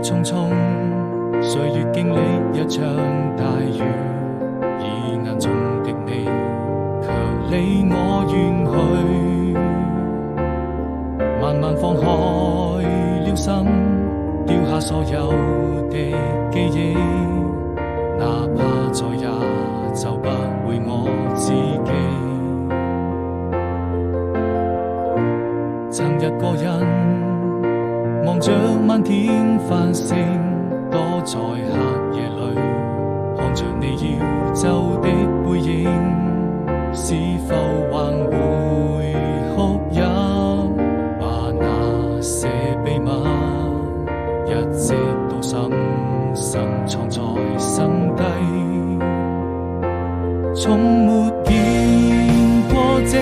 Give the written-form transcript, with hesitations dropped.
匆匆，歲月經歷一場大雨，以眼中的你卻離我遠去。慢慢放開了心，丟下所有的記憶，哪怕再也找不回我自己。曾一個人望着漫天繁星，躲在黑夜裏，看着你要走的背影，是否還會哭泣？把那些秘密一直都深深藏在心底，從沒見過這